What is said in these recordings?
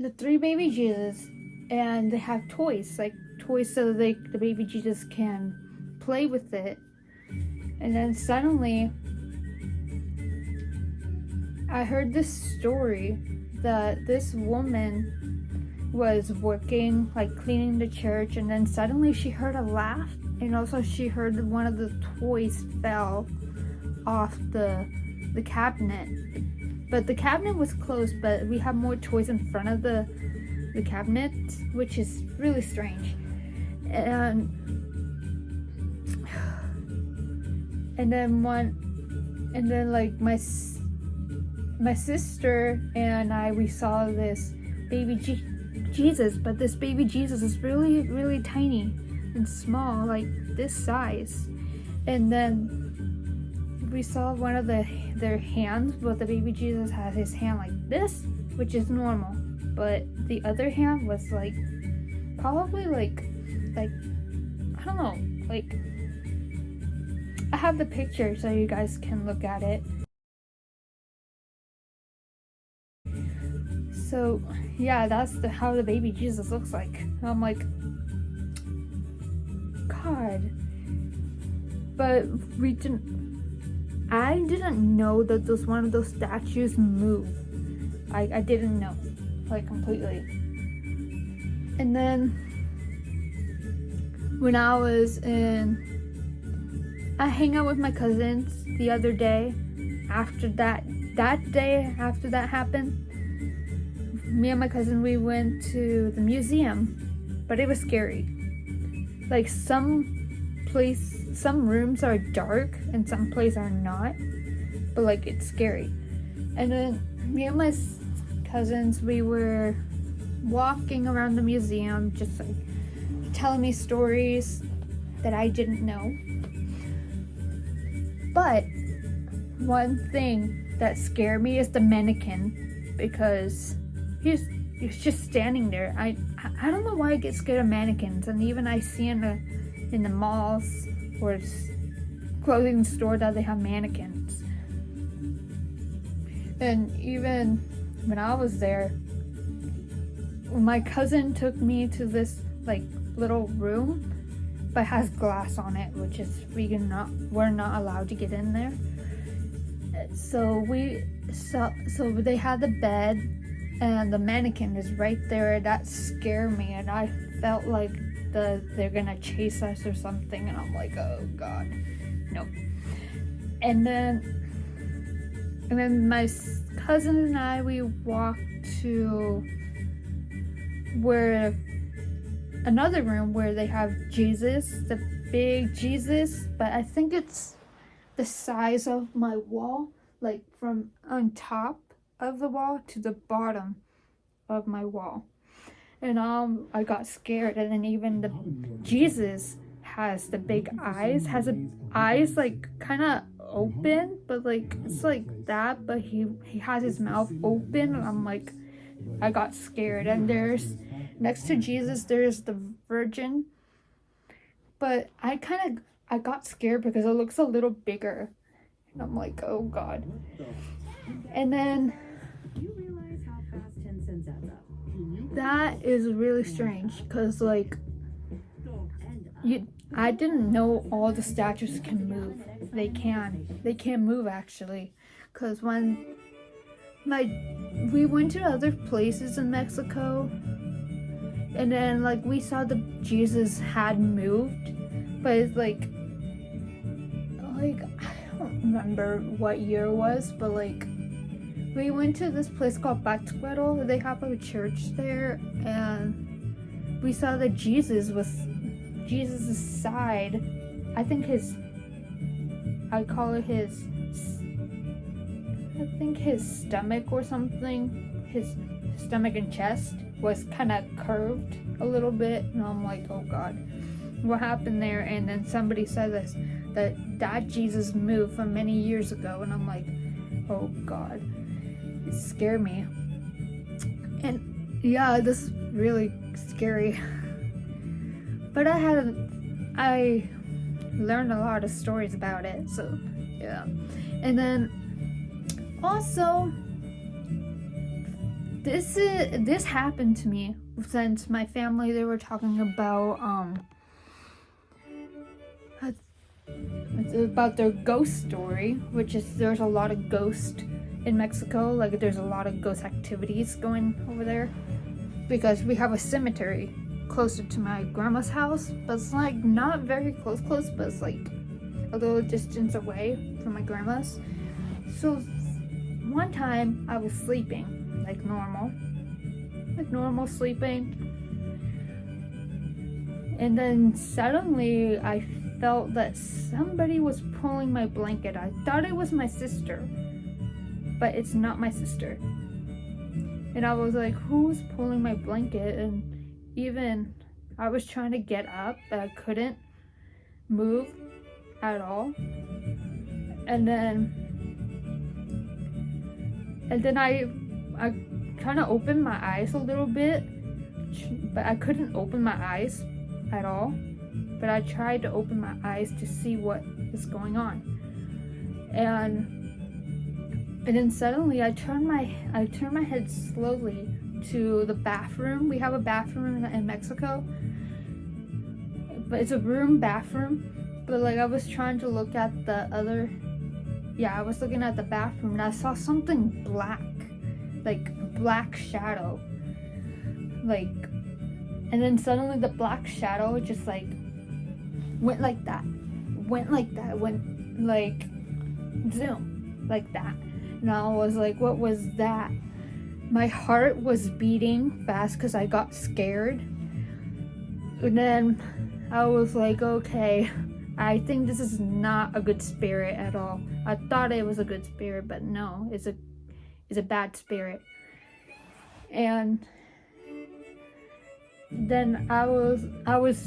the three baby Jesus, and they have toys, like toys so the baby Jesus can play with it. And then suddenly I heard this story that this woman was working, like cleaning the church, and then suddenly she heard a laugh, and also she heard one of the toys fell off the cabinet. But the cabinet was closed, but we have more toys in front of the cabinet, which is really strange. And then like my sister and I, we saw this baby Jesus, but this baby Jesus is really, really tiny and small, like this size. And then we saw one of their hands, but the baby Jesus has his hand like this, which is normal, but the other hand was like probably like I don't know, like I have the picture so you guys can look at it. So yeah, that's how the baby Jesus looks like. And I'm like, God. But I didn't know that one of those statues move. I didn't know, like completely. And then when I hang out with my cousins the other day, after that happened, me and my cousin, we went to the museum, but it was scary. Like some rooms are dark and some places are not, but like it's scary. And then me and my cousins, we were walking around the museum, just like telling me stories that I didn't know. But one thing that scared me is the mannequin, because he's just standing there. I don't know why I get scared of mannequins, and even I see in the malls or clothing store that they have mannequins. And even when I was there, my cousin took me to this like little room, but has glass on it, which is we're not allowed to get in there. So they had the bed and the mannequin is right there. That scared me, and I felt like they're gonna chase us or something, and I'm like, oh God, no. And then my cousin and I, we walked to another room where they have Jesus, the big Jesus, but I think it's the size of my wall, like from on top of the wall to the bottom of my wall. And I got scared. And then even the Jesus has the big eyes, eyes like kind of open, but like it's like that, but he has his mouth open, and I'm like, I got scared. And there's next to Jesus, there's the Virgin, but I got scared because it looks a little bigger, and I'm like, oh God. And then that is really strange, because like I didn't know all the statues can move. They can move actually, because when we went to other places in Mexico, and then like we saw the Jesus had moved, but it's like I don't remember what year it was, but like we went to this place called Pátzcuaro. They have a church there, and we saw that Jesus was Jesus' side. I think his stomach or something. His stomach and chest was kind of curved a little bit, and I'm like, oh God, what happened there? And then somebody said this, that Jesus moved from many years ago, and I'm like, oh God, it scared me. And yeah, this is really scary. But I learned a lot of stories about it, so yeah. And then also this happened to me since my family, they were talking about it's about their ghost story, which is there's a lot of ghosts in Mexico. Like there's a lot of ghost activities going over there because we have a cemetery closer to my grandma's house, but it's like not very close, but it's like a little distance away from my grandma's. So one time I was sleeping like normal sleeping, and then suddenly I felt that somebody was pulling my blanket. I thought it was my sister, but it's not my sister. And I was like, who's pulling my blanket? And even I was trying to get up, but I couldn't move at all. And then I kind of opened my eyes a little bit, but I couldn't open my eyes at all. But I tried to open my eyes to see what is going on. And then suddenly I turned my head slowly to the bathroom. We have a bathroom in Mexico, but it's a room bathroom. But like I was trying to look at the other, I was looking at the bathroom and I saw something black, like a black shadow, like, and then suddenly the black shadow just like went like zoom, like that. And I was like, what was that? My heart was beating fast because I got scared. And then I was like, okay, I think this is not a good spirit at all. I thought it was a good spirit, but no, it's a bad spirit. And then I was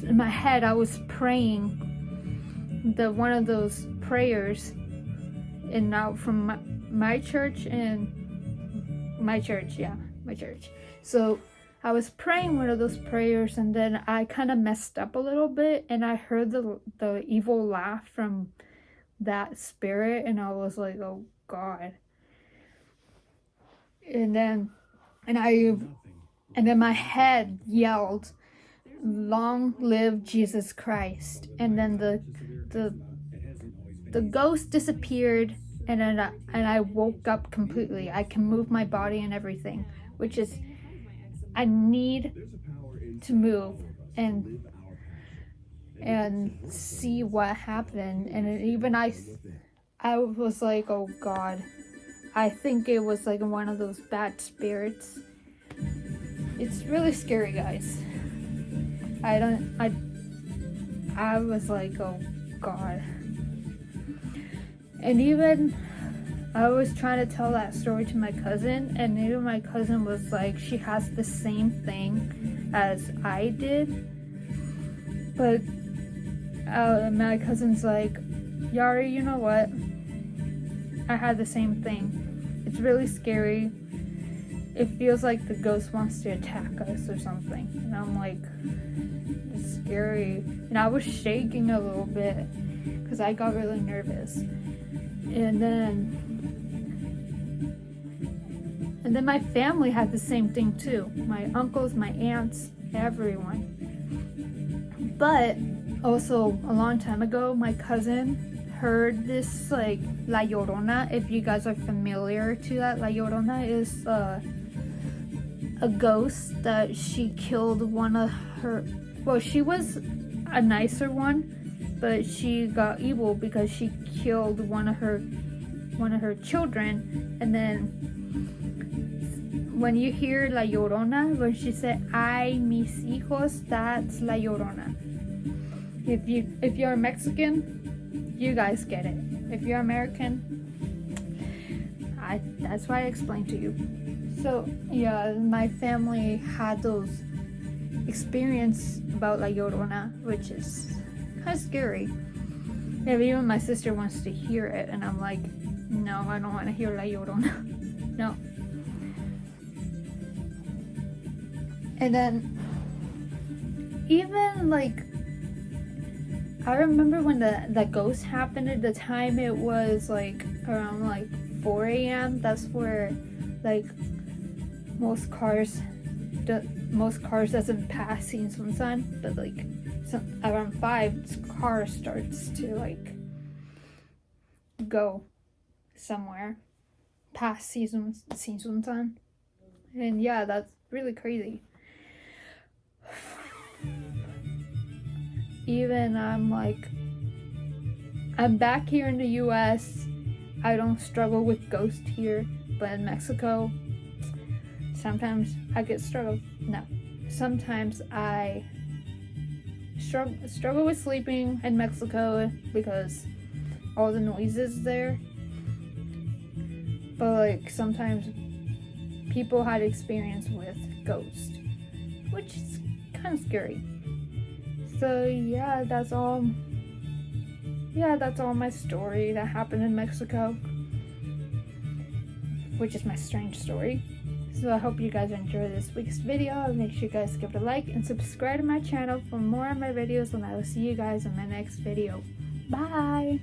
in my head, I was praying one of those prayers and now from my church. So I was praying one of those prayers, and then I kind of messed up a little bit, and I heard the evil laugh from that spirit, and I was like, oh God. And then my head yelled, long live Jesus Christ. And then the ghost disappeared, and then I woke up completely. I can move my body and everything, which is, I need to move and see what happened. And even I was like, oh God, I think it was like one of those bad spirits. It's really scary, guys. I was like, oh God. And even I was trying to tell that story to my cousin, and even my cousin was like, she has the same thing as I did. But my cousin's like, Yari, you know what? I had the same thing. It's really scary. It feels like the ghost wants to attack us or something. And I'm like, it's scary. And I was shaking a little bit because I got really nervous. And then my family had the same thing too. My uncles, my aunts, everyone. But also a long time ago, my cousin heard this like La Llorona. If you guys are familiar to that, La Llorona is a ghost that she killed one of her, well, she was a nicer one, but she got evil because she killed one of her children. And then when you hear La Llorona, when she said ay mis hijos, that's La Llorona. If you're Mexican, you guys get it. If you're American, that's why I explained to you. So yeah, my family had those experience about La Llorona, which is kind of scary. Yeah, even my sister wants to hear it, and I'm like, no, I don't want to hear La Llorona. No. And then even like, I remember when the ghost happened, at the time it was like around like 4 a.m. That's where like most cars doesn't pass seeing sun, but like around 5, car starts to like go somewhere past season sun. And yeah, that's really crazy. Even I'm back here in the US, I don't struggle with ghosts here, but in Mexico, sometimes I get sometimes I struggle with sleeping in Mexico because all the noises there. But like sometimes people had experience with ghosts, which is kind of scary. So yeah, that's all my story that happened in Mexico, which is my strange story. So I hope you guys enjoyed this week's video. Make sure you guys give it a like and subscribe to my channel for more of my videos, and I will see you guys in my next video. Bye!